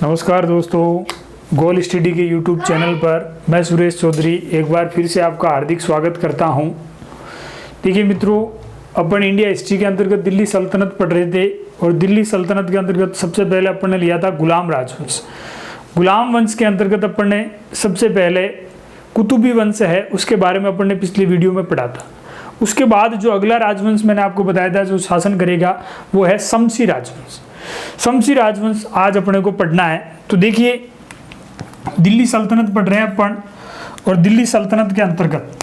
नमस्कार दोस्तों, गोल स्टडी के यूट्यूब चैनल पर मैं सुरेश चौधरी एक बार फिर से आपका हार्दिक स्वागत करता हूं। देखिए मित्रों, अपन इंडिया हिस्ट्री के अंतर्गत दिल्ली सल्तनत पढ़ रहे थे और दिल्ली सल्तनत के अंतर्गत सबसे पहले अपन ने लिया था गुलाम राजवंश। गुलाम वंश के अंतर्गत अपन ने सबसे पहले कुतुबी वंश है उसके बारे में अपन ने पिछली वीडियो में पढ़ा था। उसके बाद जो अगला राजवंश मैंने आपको बताया था जो शासन करेगा वो है शमसी राजवंश। शमसी राजवंश आज अपने को पढ़ना है। तो देखिए, दिल्ली सल्तनत पढ़ रहे हैं अपन और दिल्ली सल्तनत के अंतर्गत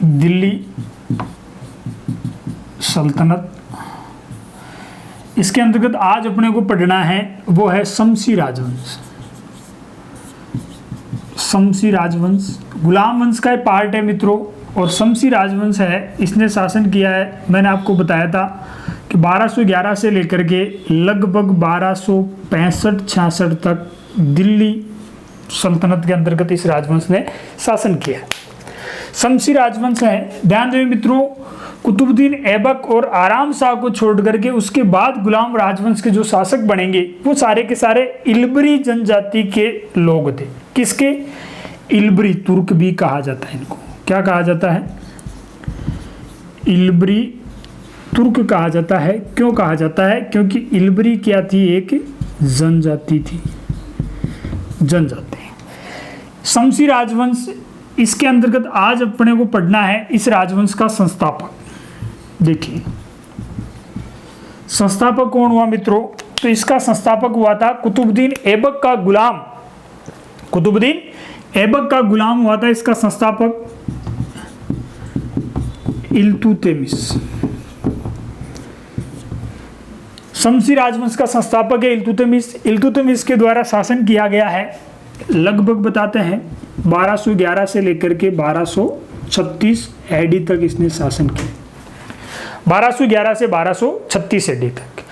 दिल्ली सल्तनत, इसके अंतर्गत आज अपने को पढ़ना है वो है शमसी राजवंश। शमसी राजवंश गुलाम वंश का पार्ट है मित्रों, और शमसी राजवंश है इसने शासन किया है। मैंने आपको बताया था कि 1211 से लेकर के लगभग 1265-66 तक दिल्ली सल्तनत के अंतर्गत इस राजवंश ने शासन किया है। शमसी राजवंश है, ध्यान दें मित्रों, कुतुबुद्दीन ऐबक और आराम शाह को छोड़ करके उसके बाद गुलाम राजवंश के जो शासक बनेंगे वो सारे के सारे इल्बरी जनजाति के लोग थे। किसके? इल्बरी, तुर्क भी कहा जाता है इनको। क्या कहा जाता है? इल्बरी तुर्क कहा जाता है। क्यों कहा जाता है? क्योंकि इल्बरी क्या थी? एक जनजाति थी, जनजाति। शमसी राजवंश, इसके अंतर्गत आज अपने को पढ़ना है इस राजवंश का संस्थापक। देखिए, संस्थापक कौन हुआ मित्रों? तो इसका संस्थापक हुआ था कुतुबुद्दीन ऐबक का गुलाम। कुतुबुद्दीन ऐबक का गुलाम हुआ था इसका संस्थापक इल्तुतमिश। शमसी राजवंश का संस्थापक है इल्तुतमिश। इल्तुतमिश के द्वारा शासन किया गया है, लगभग बताते हैं 1211 से लेकर के 1236 एडी तक इसने शासन किया। 1211 से 1236 एडी तक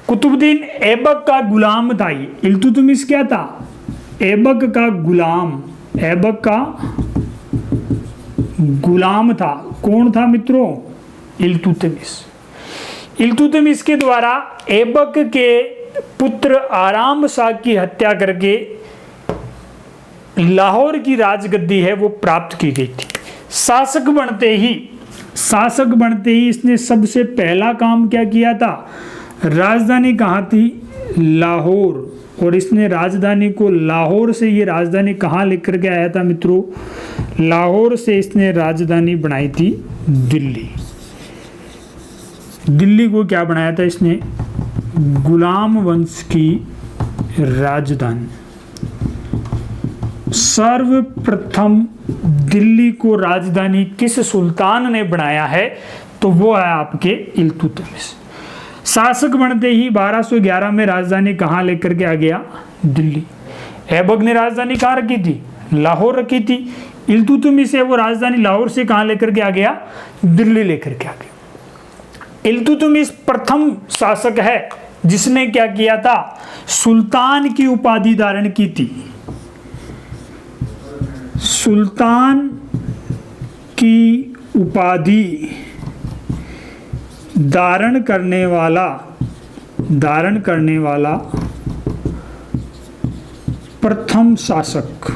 कुतुबुद्दीन ऐबक का गुलाम था ये। इल्तुतमिश क्या था? ऐबक का गुलाम। ऐबक का गुलाम था। कौन था मित्रों? इल्तुतमिश। इल्तुतमिश के द्वारा ऐबक के पुत्र आराम शाह की हत्या करके लाहौर की राजगद्दी है वो प्राप्त की गई थी। शासक बनते ही इसने सबसे पहला काम क्या किया था? राजधानी कहाँ थी? लाहौर। और इसने राजधानी को लाहौर से, ये राजधानी कहाँ लेकर के आया था मित्रों? लाहौर से इसने राजधानी बनाई थी दिल्ली। दिल्ली को क्या बनाया था इसने? गुलाम वंश की राजधानी। सर्वप्रथम दिल्ली को राजधानी किस सुल्तान ने बनाया है? तो वो है आपके इल्तुतमिश। शासक बनते ही 1211 में राजधानी कहाँ लेकर के आ गया? दिल्ली। ऐबक ने राजधानी कहाँ रखी थी? लाहौर रखी थी। इल्तुतमिश है वो राजधानी लाहौर से कहाँ लेकर के आ गया? दिल्ली लेकर के आ गया। इल्तुतमिश प्रथम शासक है जिसने क्या किया था? सुल्तान की उपाधि धारण की थी। सुल्तान की उपाधि धारण करने वाला प्रथम शासक,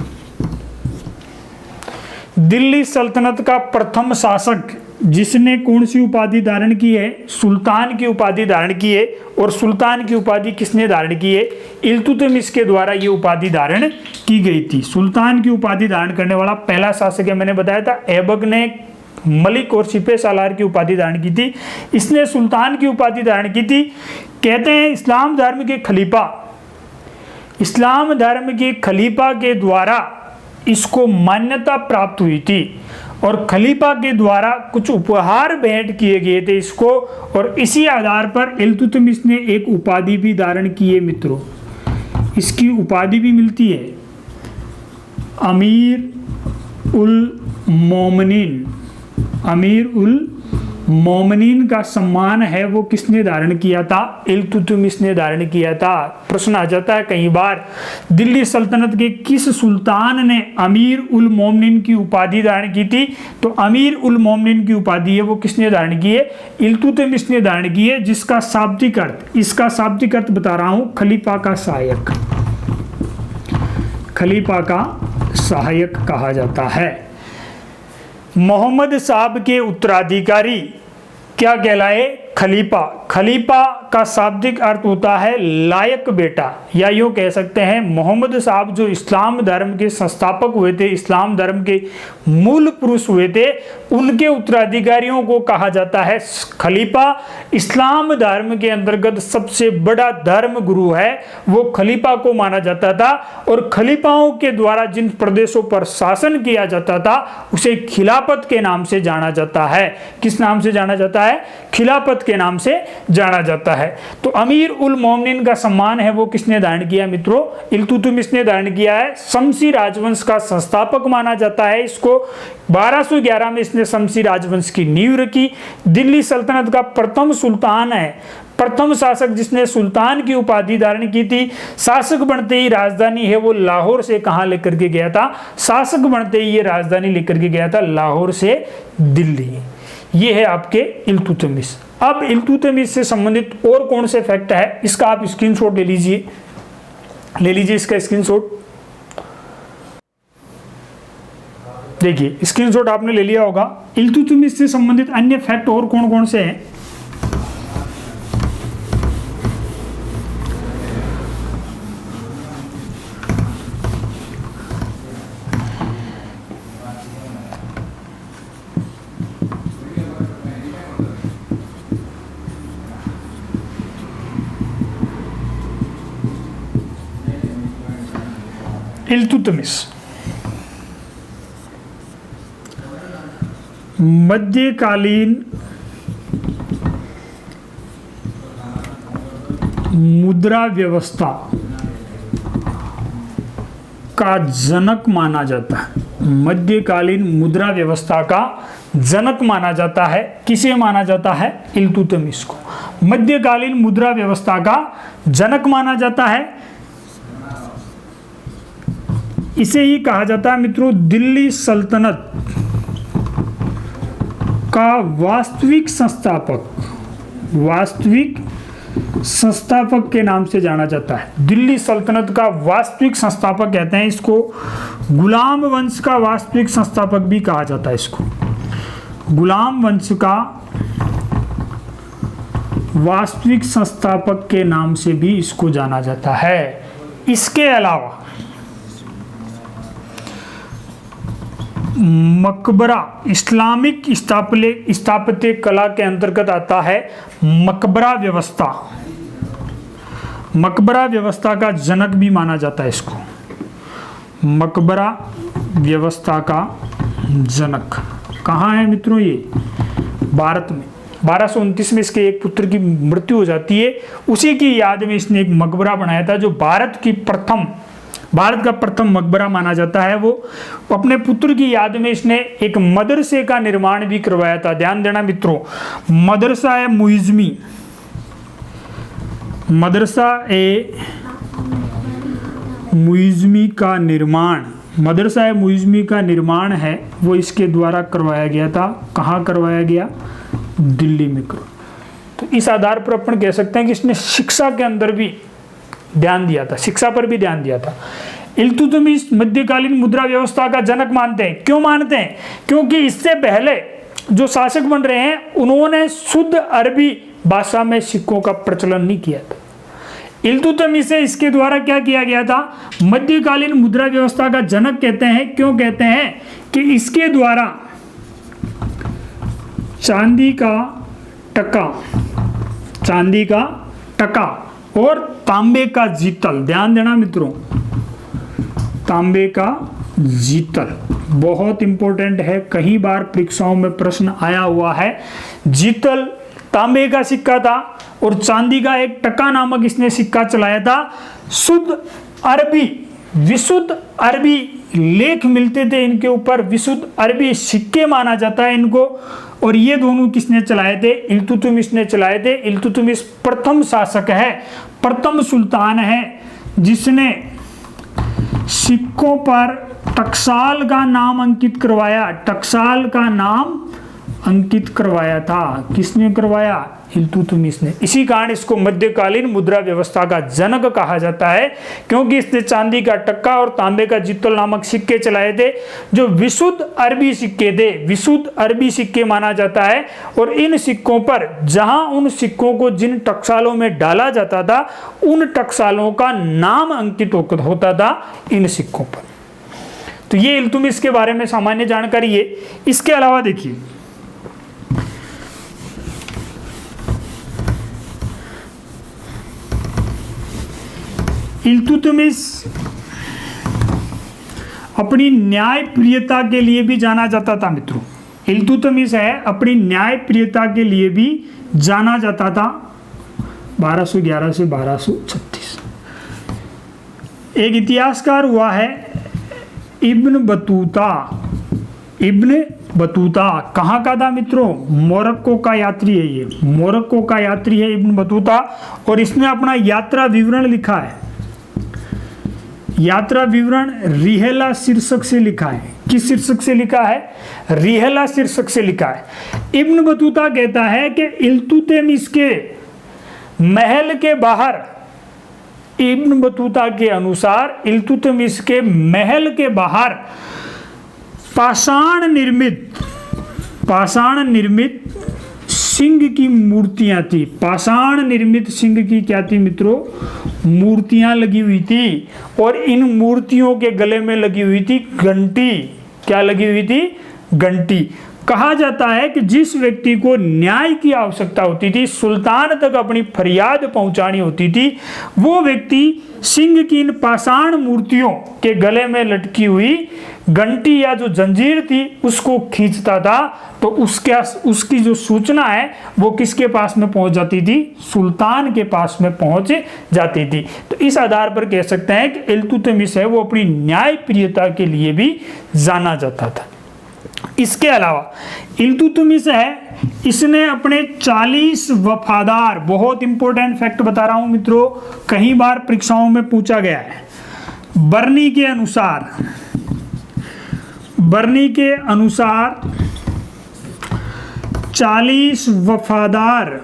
दिल्ली सल्तनत का प्रथम शासक जिसने कौन सी उपाधि धारण की है? सुल्तान की उपाधि धारण की है। और सुल्तान की उपाधि किसने धारण की है? इल्तुतमिश के द्वारा ये उपाधि धारण की गई थी। सुल्तान की उपाधि धारण करने वाला पहला शासक है, मैंने बताया था। ऐबक ने मलिक और सिपह सालार की उपाधि धारण की थी, इसने सुल्तान की उपाधि धारण की थी। कहते हैं इस्लाम धर्म के खलीफा के द्वारा इसको मान्यता प्राप्त हुई थी और खलीफा के द्वारा कुछ उपहार भेंट किए गए थे इसको, और इसी आधार पर इल्तुतमिश ने एक उपाधि भी धारण की है मित्रों। इसकी उपाधि भी मिलती है अमीर उल मोमिनीन। अमीर उल मोमिनीन का सम्मान है वो किसने धारण किया था? इल्तुतमिश ने धारण किया था। प्रश्न आ जाता है कई बार, दिल्ली सल्तनत के किस सुल्तान ने अमीर उल मोमिनीन की उपाधि धारण की थी? तो अमीर उल मोमिनीन की उपाधि है वो किसने धारण की है? इल्तुतमिश ने धारण की है, जिसका शाब्दिक अर्थ, इसका शाब्दिक अर्थ बता रहा हूं, खलीफा का सहायक, खलीफा का सहायक कहा जाता है। मोहम्मद साहब के उत्तराधिकारी क्या कहलाए? खलीफा। खलीफा का शाब्दिक अर्थ होता है लायक बेटा, या यूँ कह सकते हैं मोहम्मद साहब जो इस्लाम धर्म के संस्थापक हुए थे, इस्लाम धर्म के मूल पुरुष हुए थे, उनके उत्तराधिकारियों को कहा जाता है खलीफा। इस्लाम धर्म के अंतर्गत सबसे बड़ा धर्म गुरु है वो खलीफा को माना जाता था, और खलीफाओं के द्वारा जिन प्रदेशों पर शासन किया जाता था उसे खिलाफत के नाम से जाना जाता है। किस नाम से जाना जाता है? खिलाफत के नाम से जाना जाता है। तो अमीर उल मोमिनीन का सम्मान है वो किसने धारण किया मित्रों? इल्तुतमिश ने धारण किया है। शमसी राजवंश का संस्थापक माना जाता है इसको। 1211 में इसने शमसी राजवंश की नींव रखी। दिल्ली सल्तनत का प्रथम सुल्तान है, प्रथम शासक जिसने सुल्तान की उपाधि धारण की थी। शासक बनते ही राजधानी है वो लाहौर से कहां लेकर के गया था? शासक बनते ही ये राजधानी लेकर के गया था लाहौर से दिल्ली। ये है आपके इल्तुतमिश। अब इल्तुतमिश से संबंधित और कौन से फैक्ट है इसका आप स्क्रीनशॉट ले लीजिए, इसका स्क्रीनशॉट। देखिए स्क्रीनशॉट आपने ले लिया होगा। इल्तुतमिश से संबंधित अन्य फैक्ट और कौन कौन से हैं? इल्तुतमिश मध्यकालीन मुद्रा व्यवस्था का जनक माना जाता है। मध्यकालीन मुद्रा व्यवस्था का जनक माना जाता है। किसे माना जाता है? इल्तुतमिश को मध्यकालीन मुद्रा व्यवस्था का जनक माना जाता है। इसे ही कहा जाता है मित्रों दिल्ली सल्तनत का वास्तविक संस्थापक के नाम से जाना जाता है। दिल्ली सल्तनत का वास्तविक संस्थापक कहते हैं इसको। गुलाम वंश का वास्तविक संस्थापक भी कहा जाता है इसको। गुलाम वंश का वास्तविक संस्थापक के नाम से भी इसको जाना जाता है। इसके अलावा मकबरा इस्लामिक स्थापत्य कला के अंतर्गत आता है। मकबरा व्यवस्था, मकबरा व्यवस्था का जनक भी माना जाता है इसको। मकबरा व्यवस्था का जनक कहाँ है मित्रों? ये भारत में। 1229 में इसके एक पुत्र की मृत्यु हो जाती है, उसी की याद में इसने एक मकबरा बनाया था जो भारत का प्रथम मकबरा माना जाता है। वो अपने पुत्र की याद में इसने एक मदरसे का निर्माण भी करवाया था। ध्यान देना मित्रों, मदरसा ए मुइज़्ज़मी का निर्माण है वो इसके द्वारा करवाया गया था। कहाँ करवाया गया? दिल्ली में तो इस आधार पर अपन कह सकते हैं कि इसने शिक्षा के अंदर भी ध्यान दिया था, शिक्षा पर भी ध्यान दिया था। इल्तुतमिश मध्यकालीन मुद्रा व्यवस्था का जनक मानते हैं। क्यों मानते हैं? क्योंकि इससे पहले जो शासक बन रहे हैं उन्होंने शुद्ध अरबी भाषा में सिक्कों का प्रचलन नहीं किया था। इल्तुतमिश से इसके द्वारा क्या किया गया था? मध्यकालीन मुद्रा व्यवस्था का जनक कहते हैं। क्यों कहते हैं? कि इसके द्वारा चांदी का टका और तांबे का जीतल, ध्यान देना मित्रों, तांबे का जीतल बहुत इंपॉर्टेंट है, कई बार परीक्षाओं में प्रश्न आया हुआ है। जीतल तांबे का सिक्का था और चांदी का एक टका नामक इसने सिक्का चलाया था। शुद्ध अरबी, विशुद्ध अरबी लेख मिलते थे इनके ऊपर, विशुद्ध अरबी सिक्के माना जाता है इनको। और ये दोनों किसने चलाए थे? इल्तुतमिश ने चलाए थे। इल्तुतमिश प्रथम शासक है, प्रथम सुल्तान है जिसने सिक्कों पर टकसाल का नाम अंकित करवाया। टकसाल का नाम अंकित करवाया था। किसने करवाया? इल्तुतमिश ने। इसी कारण इसको मध्यकालीन मुद्रा व्यवस्था का जनक कहा जाता है, क्योंकि इसने चांदी का टक्का और तांबे का जित्तल नामक सिक्के चलाए थे, जो विशुद्ध अरबी सिक्के थे। विशुद्ध अरबी सिक्के माना जाता है। और इन सिक्कों पर जहां उन सिक्कों को जिन टकसालों में डाला जाता था, उन टकसालों का नाम अंकित होता था इन सिक्कों पर। तो ये इल्तुतमिश के बारे में सामान्य जानकारी है। इसके अलावा देखिए, इल्तुतमिश अपनी न्यायप्रियता के लिए भी जाना जाता था मित्रों। इल्तुतमिश है अपनी न्यायप्रियता के लिए भी जाना जाता था। 1211 से 1236 एक इतिहासकार हुआ है इब्न बतूता। इब्न बतूता कहाँ का था मित्रों? मोरक्को का यात्री है। ये मोरक्को का यात्री है इब्न बतूता, और इसने अपना यात्रा विवरण लिखा है। यात्रा विवरण रिहला शीर्षक से लिखा है। किस शीर्षक से लिखा है? रिहला शीर्षक से लिखा है। इब्न बतूता कहता है कि इल्तुतमिश के महल के बाहर, इब्न बतूता के अनुसार इल्तुतमिश के महल के बाहर पाषाण निर्मित सिंह की मूर्तियां थी। पाषाण निर्मित सिंह की क्या थी मित्रों? मूर्तियां लगी हुई थी। और इन मूर्तियों के गले में लगी हुई थी घंटी। क्या लगी हुई थी? घंटी। कहा जाता है कि जिस व्यक्ति को न्याय की आवश्यकता होती थी, सुल्तान तक अपनी फरियाद पहुंचानी होती थी, वो व्यक्ति सिंह की इन पाषाण मूर्तियों के गले में लटकी हुई घंटी या जो जंजीर थी उसको खींचता था। तो उसकी जो सूचना है वो किसके पास में पहुंच जाती थी? सुल्तान के पास में पहुंच जाती थी। तो इस आधार पर कह सकते हैं कि इल्तुतमिश है वो अपनी न्यायप्रियता के लिए भी जाना जाता था। इसके अलावा इल्तुतमिश है, इसने अपने 40 वफादार, बहुत इंपॉर्टेंट फैक्ट बता रहा हूं मित्रों, कई बार परीक्षाओं में पूछा गया है। बर्नी के अनुसार 40 वफादार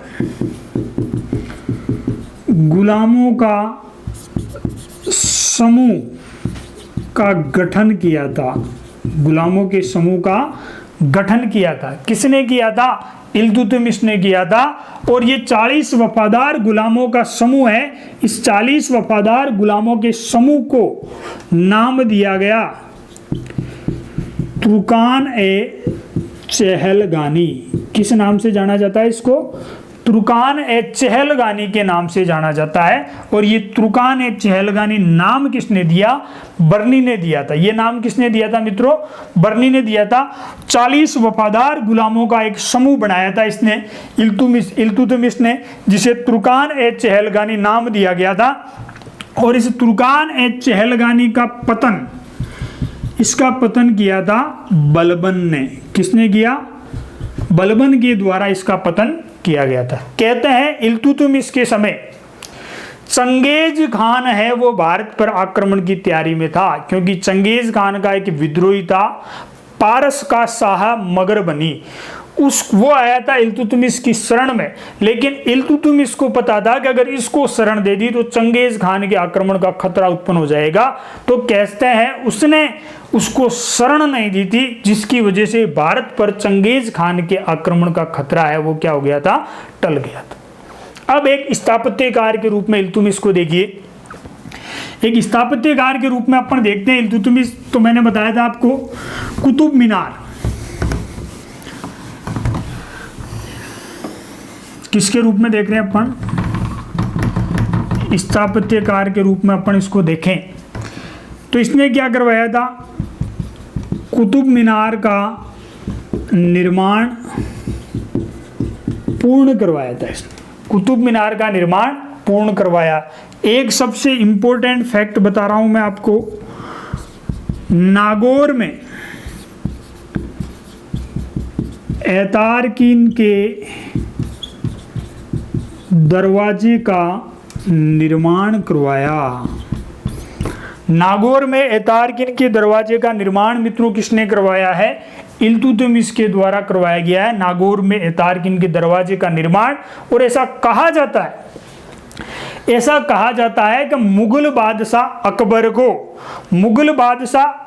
गुलामों का समूह का गठन किया था। गुलामों के समूह का गठन किया था। किसने किया था? इल्तुतमिश ने किया था। और ये 40 वफादार गुलामों का समूह है। इस 40 वफादार गुलामों के समूह को नाम दिया गया तुर्कान ए चहलगानी। किस नाम से जाना जाता है इसको? तुर्कान ए चहलगानी के नाम से जाना जाता है। और ये तुर्कान ए चहलगानी नाम किसने दिया? बर्नी ने दिया था। ये नाम किसने दिया था मित्रों? बर्नी ने दिया था। 40 वफादार गुलामों का एक समूह बनाया था इसने, इल्तुतमिश ने, जिसे तुर्कान ए चहलगानी नाम दिया गया था। और इस तुर्कान ए चहलगानी का पतन, इसका पतन किया था बलबन ने। किसने किया? बलबन के द्वारा इसका पतन किया गया था। कहते हैं इल्तुतमिश के समय चंगेज खान है वो भारत पर आक्रमण की तैयारी में था, क्योंकि चंगेज खान का एक विद्रोही था, पारस का शाह मगर बनी, वो आया था इल्तुतमिश की शरण में। लेकिन इल्तुतमिश को पता था कि अगर इसको शरण दे दी तो चंगेज खान के आक्रमण का खतरा उत्पन्न हो जाएगा। तो कहते हैं उसने उसको शरण नहीं दी थी, जिसकी वजह से भारत पर चंगेज खान के आक्रमण का खतरा है वो क्या हो गया था? टल गया था। अब एक स्थापत्यकार के रूप में इल्तुतमिश को देखिए। एक स्थापत्यकार के रूप में अपन देखते हैं इल्तुतमिश। तो मैंने बताया था आपको कुतुब मीनार किसके रूप में देख रहे हैं अपन? स्थापत्यकार के रूप में अपन इसको देखें तो इसने क्या करवाया था? कुतुब मीनार का निर्माण पूर्ण करवाया था इसने। कुतुब मीनार का निर्माण पूर्ण करवाया। एक सबसे इंपॉर्टेंट फैक्ट बता रहा हूं मैं आपको, नागौर में एतारकिन के दरवाजे का निर्माण करवाया। नागौर में एतारकिन के दरवाजे का निर्माण मित्रों किसने करवाया है? इल्तुतमिश के द्वारा करवाया गया है नागौर में एतारकिन के दरवाजे का निर्माण। और ऐसा कहा जाता है कि मुगल बादशाह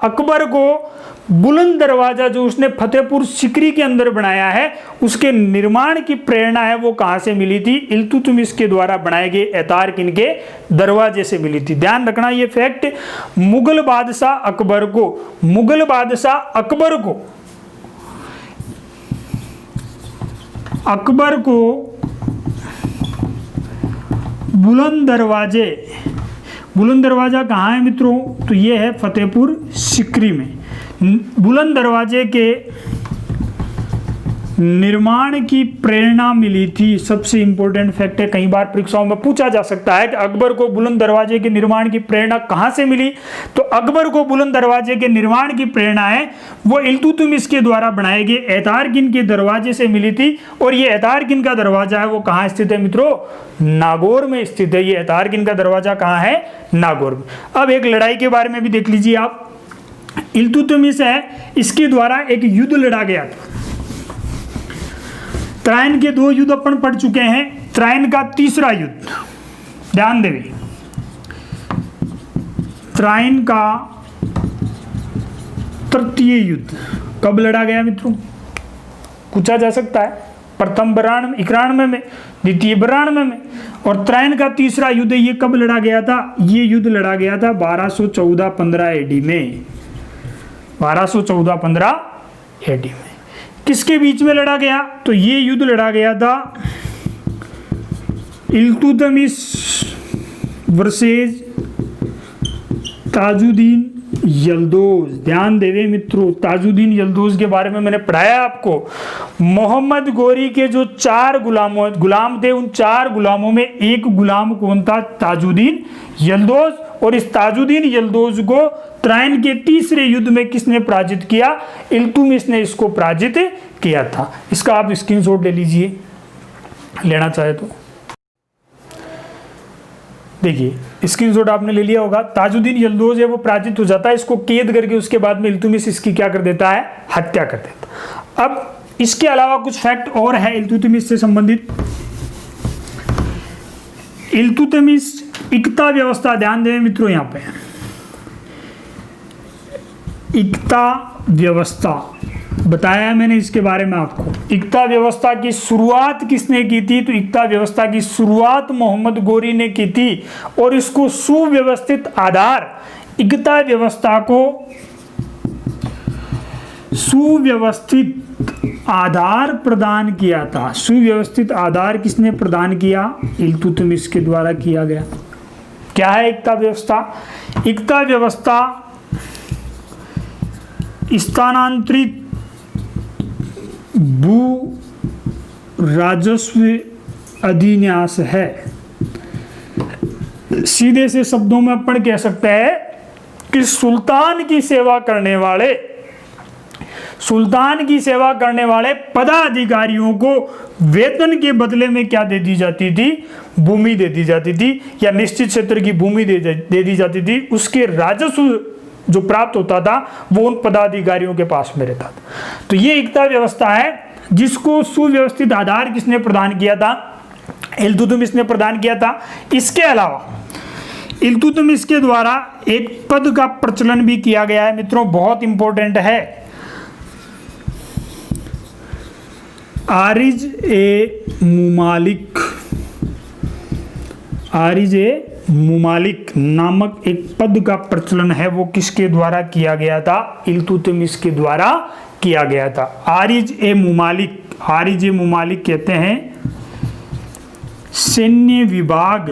अकबर को बुलंद दरवाजा जो उसने फतेहपुर सिकरी के अंदर बनाया है, उसके निर्माण की प्रेरणा है वो कहां से मिली थी? इल्तुतमिश के द्वारा बनाए गए एतारकिन के दरवाजे से मिली थी। ध्यान रखना ये फैक्ट, मुगल बादशाह अकबर को बुलंद दरवाजा कहाँ है मित्रों? तो ये है फतेहपुर सिकरी में। बुलंद दरवाजे के निर्माण की प्रेरणा मिली थी। सबसे इंपॉर्टेंट फैक्ट है, कई बार परीक्षाओं में पूछा जा सकता है कि अकबर को बुलंद दरवाजे के निर्माण की प्रेरणा कहां से मिली? तो अकबर को बुलंद दरवाजे के निर्माण की प्रेरणा है वो इल्तुतमिश के द्वारा बनाए गए एतारकिन के दरवाजे से मिली थी। और ये एतारकिन का दरवाजा है वो कहाँ स्थित है मित्रों? नागौर में स्थित है। ये एतारकिन का दरवाजा कहाँ है? नागौर में। अब एक लड़ाई के बारे में भी देख लीजिए आप। इल्तुतमिश है, इसके द्वारा एक युद्ध लड़ा गया था। त्राइन के 2 युद्ध अपन पढ़ चुके हैं। त्राइन का तीसरा युद्ध, ध्यान देवे, त्राइन का तृतीय युद्ध कब लड़ा गया मित्रों? पूछा जा सकता है। प्रथम 91 में, द्वितीय 92 में, और त्राइन का तीसरा युद्ध ये कब लड़ा गया था? ये युद्ध लड़ा गया था 1214-15 एडी में। 1214-15 एडी में किसके बीच में लड़ा गया? तो ये युद्ध लड़ा गया था इल्तुतमिश वर्सेज ताजुद्दीन यल्दोज। ध्यान देवे मित्रों, ताजुद्दीन यल्दोज के बारे में मैंने पढ़ाया आपको। मोहम्मद गोरी के जो 4 गुलाम थे, उन 4 गुलामों में एक गुलाम कौन था? ताजुद्दीन यल्दोज। और इस ताजुद्दीन यल्दोज को त्राइन के तीसरे युद्ध में किसने पराजित किया? इल्तुतमिश ने इसको पराजित किया था। इसका आप स्क्रीनशॉट ले लीजिए, लेना चाहे तो। देखिए स्क्रीनशॉट आपने ले लिया होगा। ताजुद्दीन यल्दोज है वो पराजित हो जाता है, इसको कैद करके उसके बाद में इल्तुतमिश इसकी क्या कर देता है? हत्या कर देता। अब इसके अलावा कुछ फैक्ट और है इल्तुतमिश से संबंधित। इल्तुतमिश इक्ता व्यवस्था, ध्यान दें मित्रों, यहां पे इक्ता व्यवस्था बताया मैंने इसके बारे में आपको। इक्ता व्यवस्था की शुरुआत किसने की थी? तो इक्ता व्यवस्था की शुरुआत मोहम्मद गोरी ने की थी और इसको सुव्यवस्थित आधार, इक्ता व्यवस्था को सुव्यवस्थित आधार प्रदान किया था। सुव्यवस्थित आधार किसने प्रदान किया? इल्तुतमिश के द्वारा किया गया। क्या है इक्ता व्यवस्था? इक्ता व्यवस्था स्थानांतरित भू राजस्व अधिन्यास है। सीधे से शब्दों में अपन कह सकते हैं कि सुल्तान की सेवा करने वाले पदाधिकारियों को वेतन के बदले में क्या दे दी जाती थी? भूमि दे दी जाती थी, या निश्चित क्षेत्र की भूमि दे दी जाती थी। उसके राजस्व जो प्राप्त होता था वो उन पदाधिकारियों के पास में रहता था। तो ये इक्ता व्यवस्था है जिसको सुव्यवस्थित आधार किसने प्रदान किया था? इल्तुतमिश ने प्रदान किया था। इसके अलावा इल्तुतमिश के द्वारा एक पद का प्रचलन भी किया गया है मित्रों, बहुत इंपॉर्टेंट है। आरिज ए मुमालिक नामक एक पद का प्रचलन है, वो किसके द्वारा किया गया था? इल्तुतमिश के द्वारा किया गया था। आरिज ए मुमालिक कहते हैं सैन्य विभाग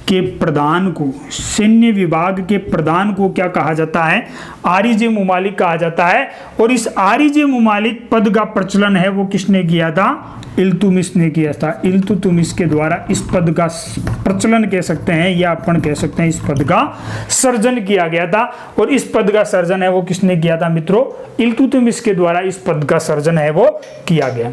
के प्रधान को, सैन्य विभाग के प्रधान को क्या कहा जाता है? आरिज़े मुमालिक कहा जाता है। और इस आरिज़े मुमालिक पद का प्रचलन है वो किसने किया था? इल्तुतमिश ने किया था। इल्तुतमिश के द्वारा इस पद का प्रचलन कह सकते हैं या अपन कह सकते हैं इस पद का सर्जन किया गया था। और इस पद का सर्जन है वो किसने किया था मित्रों? इल्तुतमिश के द्वारा इस पद का सर्जन है वो किया गया।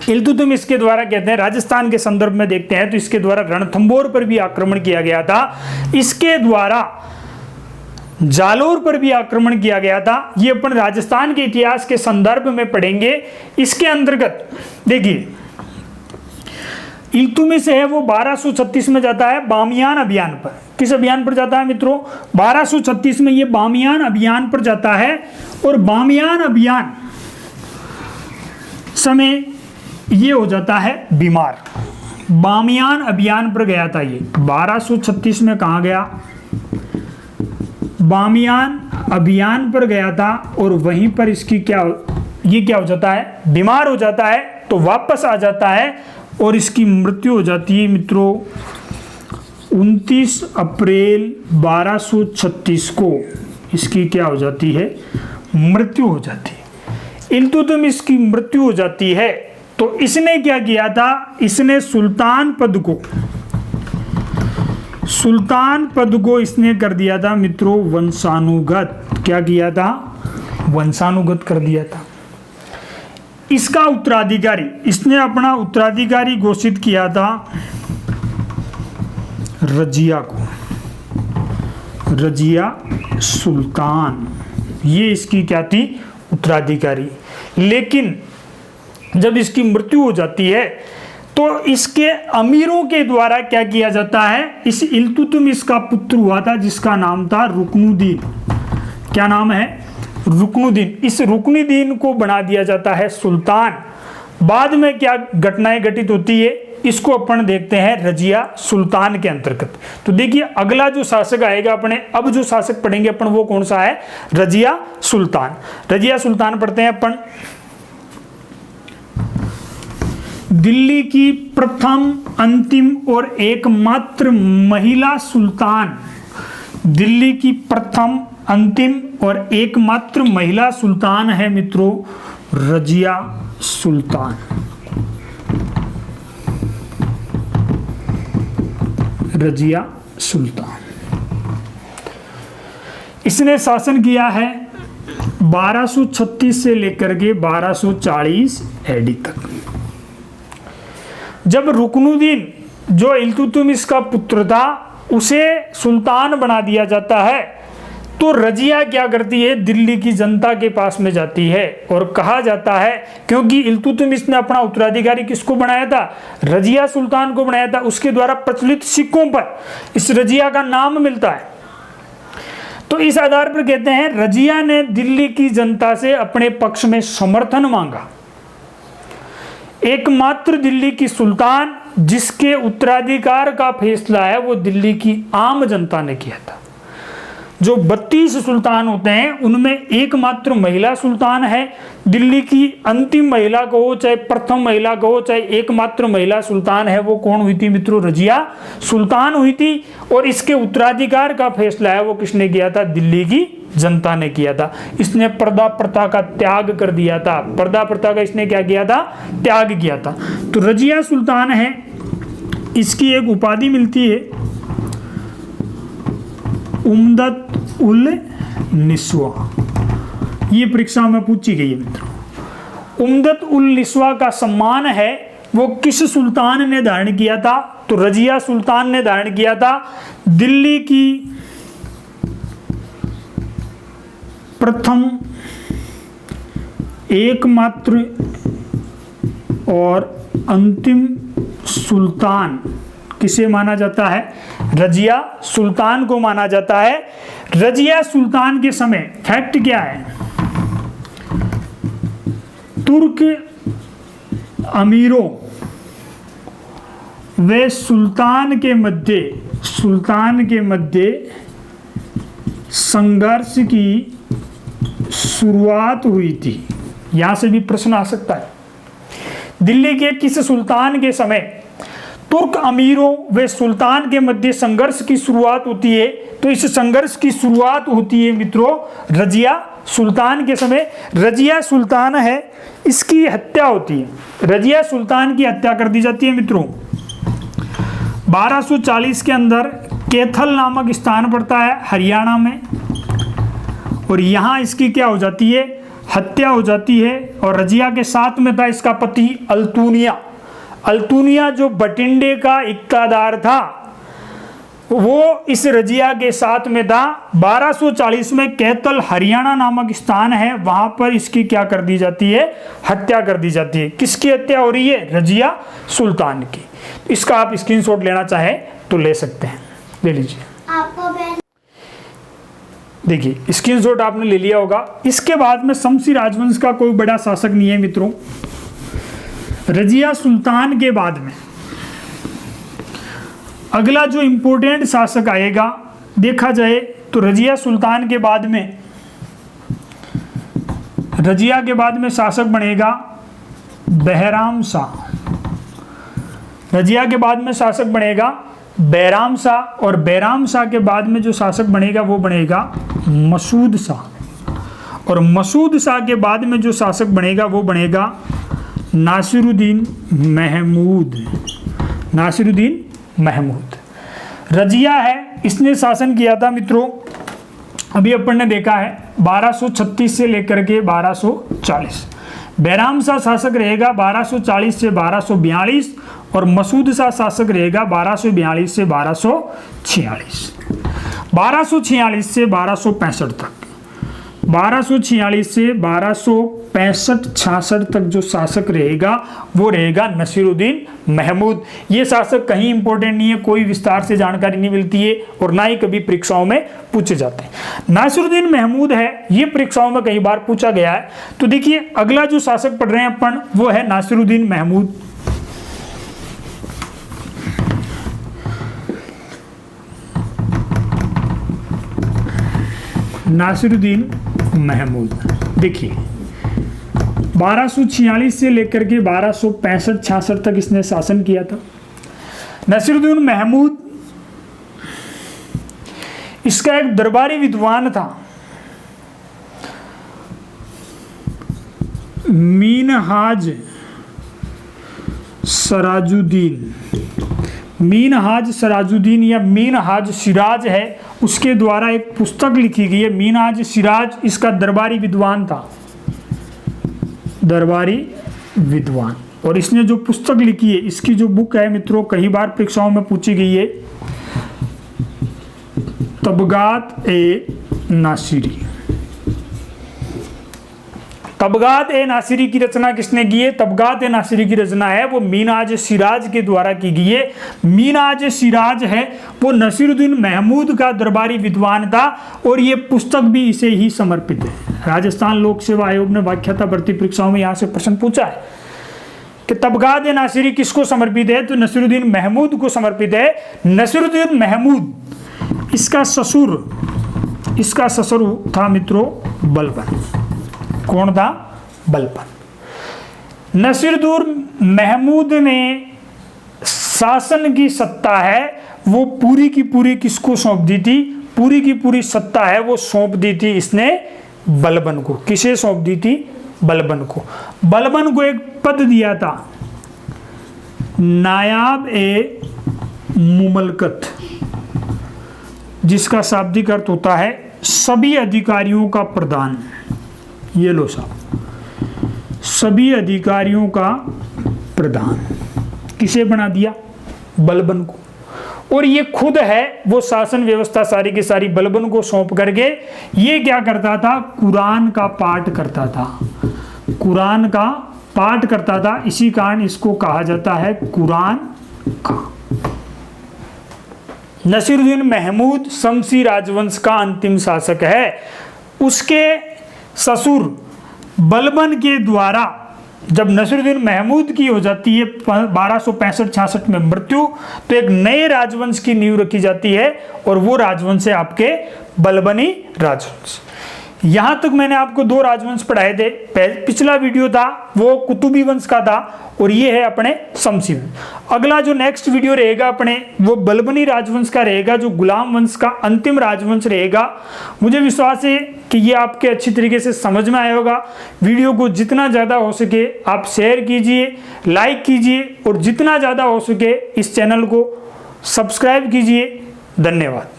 इल्तुतमिश के द्वारा कहते हैं, राजस्थान के संदर्भ में देखते हैं तो इसके द्वारा रणथंभौर पर भी आक्रमण किया गया था। इसके द्वारा जालोर पर भी आक्रमण किया गया था। ये अपन राजस्थान के इतिहास के संदर्भ में पढ़ेंगे। इसके अंतर्गत देखिए, इल्तुतमिश है वो 1236 में जाता है बामियान अभियान पर। किस अभियान पर जाता है मित्रों? 1236 में ये बामियान अभियान पर जाता है। और बामियान अभियान समय ये हो जाता है बीमार। बामियान अभियान पर गया था ये 1236 में। कहाँ गया? बामियान अभियान पर गया था। और वहीं पर इसकी क्या हो जाता है? बीमार हो जाता है। तो वापस आ जाता है और इसकी मृत्यु हो जाती है मित्रों 29 अप्रैल 1236 को। इसकी क्या हो जाती है? मृत्यु हो जाती है। इल्तुतमिश की मृत्यु हो जाती है। तो इसने क्या किया था? इसने सुल्तान पद को इसने कर दिया था मित्रों वंशानुगत। क्या किया था? वंशानुगत कर दिया था। इसका उत्तराधिकारी, इसने अपना उत्तराधिकारी घोषित किया था रजिया को। रजिया सुल्तान, ये इसकी क्या थी? उत्तराधिकारी। लेकिन जब इसकी मृत्यु हो जाती है तो इसके अमीरों के द्वारा क्या किया जाता है? इस इल्तुतमिश का पुत्र हुआ था जिसका नाम था रुकनुद्दीन। क्या नाम है? रुकनुद्दीन। इस रुकनुद्दीन को बना दिया जाता है सुल्तान। बाद में क्या घटनाएं घटित होती है इसको अपन देखते हैं रजिया सुल्तान के अंतर्गत। तो देखिए अगला जो शासक आएगा अपने, अब जो शासक पढ़ेंगे अपन वो कौन सा है? रजिया सुल्तान। रजिया सुल्तान पढ़ते हैं अपन। दिल्ली की प्रथम, अंतिम और एकमात्र महिला सुल्तान। दिल्ली की प्रथम, अंतिम और एकमात्र महिला सुल्तान है मित्रों रजिया सुल्तान। रजिया सुल्तान। इसने शासन किया है 1236 से लेकर के 1240 एडी तक। जब रुकनुद्दीन जो इल्तुतमिश का पुत्र था उसे सुल्तान बना दिया जाता है तो रजिया क्या करती है? दिल्ली की जनता के पास में जाती है। और कहा जाता है क्योंकि इल्तुतमिश ने अपना उत्तराधिकारी किसको बनाया था? रजिया सुल्तान को बनाया था। उसके द्वारा प्रचलित सिक्कों पर इस रजिया का नाम मिलता है। तो इस आधार पर कहते हैं रजिया ने दिल्ली की जनता से अपने पक्ष में समर्थन मांगा। एकमात्र दिल्ली की सुल्तान जिसके उत्तराधिकार का फैसला है वो दिल्ली की आम जनता ने किया था। जो 32 सुल्तान होते हैं उनमें एकमात्र महिला सुल्तान है। दिल्ली की अंतिम महिला कहो चाहे प्रथम महिला कहो चाहे एकमात्र महिला सुल्तान है वो कौन हुई थी मित्रों? रजिया सुल्तान हुई थी। और इसके उत्तराधिकार का फैसला है वो किसने किया था? दिल्ली की जनता ने किया था। इसने पर्दा प्रथा का त्याग कर दिया था। पर्दा प्रथा का इसने क्या किया था? त्याग किया था। तो रजिया सुल्तान है। इसकी एक उपाधि मिलती है उम्दत उल निस्वा। ये परीक्षा में पूछी गई है मित्रों। उम्दत उल निस्वा का सम्मान है वो किस सुल्तान ने धारण किया था? तो रजिया सुल्तान ने धारण किया था। दिल्ली की प्रथम, एकमात्र और अंतिम सुल्तान किसे माना जाता है? रजिया सुल्तान को माना जाता है। रजिया सुल्तान के समय फैक्ट क्या है? तुर्क अमीरों व सुल्तान के मध्य संघर्ष की शुरुआत हुई थी। यहां से भी प्रश्न आ सकता है। दिल्ली के किस सुल्तान के समय तुर्क अमीरों व सुल्तान के मध्य संघर्ष की शुरुआत होती है। तो इस संघर्ष की शुरुआत होती है मित्रों रजिया सुल्तान के समय। रजिया सुल्तान है, इसकी हत्या होती है। रजिया सुल्तान की हत्या कर दी जाती है मित्रों। 1240 के अंदर कैथल नामक स्थान पड़ता है हरियाणा में, और यहाँ इसकी क्या हो जाती है, हत्या हो जाती है। और रजिया के साथ में था इसका पति अल्तुनिया। अल्तुनिया जो बटिंडे का इक्तादार था वो इस रजिया के साथ में था। 1240 में कैथल हरियाणा नामक स्थान है, वहां पर इसकी क्या कर दी जाती है, हत्या कर दी जाती है। किसकी हत्या हो रही है, रजिया सुल्तान की। इसका आप स्क्रीनशॉट लेना चाहें तो ले सकते हैं, ले लीजिए। देखिए स्क्रीनशॉट आपने ले लिया होगा। इसके बाद में शमसी राजवंश का कोई बड़ा शासक नहीं है मित्रों। रजिया सुल्तान के बाद में अगला जो इंपॉर्टेंट शासक आएगा देखा जाए तो रजिया सुल्तान के बाद में, रजिया के बाद में शासक बनेगा बहराम शाह। रजिया के बाद में शासक बनेगा बैराम शाह, और बैराम शाह के बाद में जो शासक बनेगा वो बनेगा मसूद शाह, और मसूद शाह के बाद में जो शासक बनेगा वो बनेगा नासिरुद्दीन महमूद। नासिरुद्दीन महमूद रजिया है, इसने शासन किया था मित्रों, अभी अपन ने देखा है 1236 से लेकर के 1240। बैराम शाह शासक रहेगा 1240 से 1242, और मसूद शाह शासक रहेगा 1242 से 1246। 1246 से 1265 तक, 1246 से 1265-66 तक जो शासक रहेगा वो रहेगा नसीरुद्दीन महमूद। ये शासक कहीं इंपॉर्टेंट नहीं है, कोई विस्तार से जानकारी नहीं मिलती है और ना ही कभी परीक्षाओं में पूछे जाते हैं। नासिरुद्दीन महमूद है, ये परीक्षाओं में कई बार पूछा गया है। तो देखिए अगला जो शासक पढ़ रहे हैं अपन वो है नासिरुद्दीन महमूद। नासिरुद्दीन महमूद देखिए 1246 से लेकर के 1265-66 तक इसने शासन किया था। नासिरुद्दीन महमूद इसका एक दरबारी विद्वान था, मीनहाज सराजुद्दीन। मीनहाज सराजुद्दीन या मीनहाज सिराज है, उसके द्वारा एक पुस्तक लिखी गई है मीनहाज सिराज। इसका दरबारी विद्वान था, दरबारी विद्वान। और इसने जो पुस्तक लिखी है, इसकी जो बुक है मित्रों कई बार परीक्षाओं में पूछी गई है, तबगात ए नासिरी। तबगात ए नासिरी की रचना किसने की है, तबगात ए नासिरी की रचना है वो मीनहाज सिराज के द्वारा की गई है। मीनहाज सिराज है वो नसीरुद्दीन महमूद का दरबारी विद्वान था, और ये पुस्तक भी इसे ही समर्पित है। राजस्थान लोक सेवा आयोग ने व्याख्याता भर्ती परीक्षाओं में यहाँ से प्रश्न पूछा है कि तबगात ए नासिरी किसको समर्पित है, तो नसीरुद्दीन महमूद को समर्पित है। नसीरुद्दीन महमूद इसका ससुर था मित्रों बलबन। कौन था, बलबन। नसीरुद्दीन महमूद ने शासन की सत्ता है वो पूरी की पूरी किसको सौंप दी थी, पूरी की पूरी सत्ता है वो सौंप दी थी इसने बलबन को। किसे सौंप दी थी, बलबन को। बलबन को एक पद दिया था नायाब ए मुमलकत, जिसका शाब्दिक अर्थ होता है सभी अधिकारियों का प्रधान। ये लो साहब, सभी अधिकारियों का प्रधान किसे बना दिया, बलबन को। और ये खुद है वो शासन व्यवस्था सारी की सारी बलबन को सौंप करके ये क्या करता था, कुरान का पाठ करता था। कुरान का पाठ करता था, इसी कारण इसको कहा जाता है कुरान का। नसीरुद्दीन महमूद शमसी राजवंश का अंतिम शासक है। उसके ससुर बलबन के द्वारा जब नसीरुद्दीन महमूद की हो जाती है 1265-66 में मृत्यु, तो एक नए राजवंश की नींव रखी जाती है, और वो राजवंश है आपके बलबनी राजवंश। यहाँ तक मैंने आपको 2 राजवंश पढ़ाए थे। पिछला वीडियो था वो कुतुबी वंश का था और ये है अपने शमसी वंश। अगला जो नेक्स्ट वीडियो रहेगा अपने वो बलबनी राजवंश का रहेगा, जो गुलाम वंश का अंतिम राजवंश रहेगा। मुझे विश्वास है कि ये आपके अच्छी तरीके से समझ में आया होगा। वीडियो को जितना ज़्यादा हो सके आप शेयर कीजिए, लाइक कीजिए और जितना ज़्यादा हो सके इस चैनल को सब्सक्राइब कीजिए। धन्यवाद।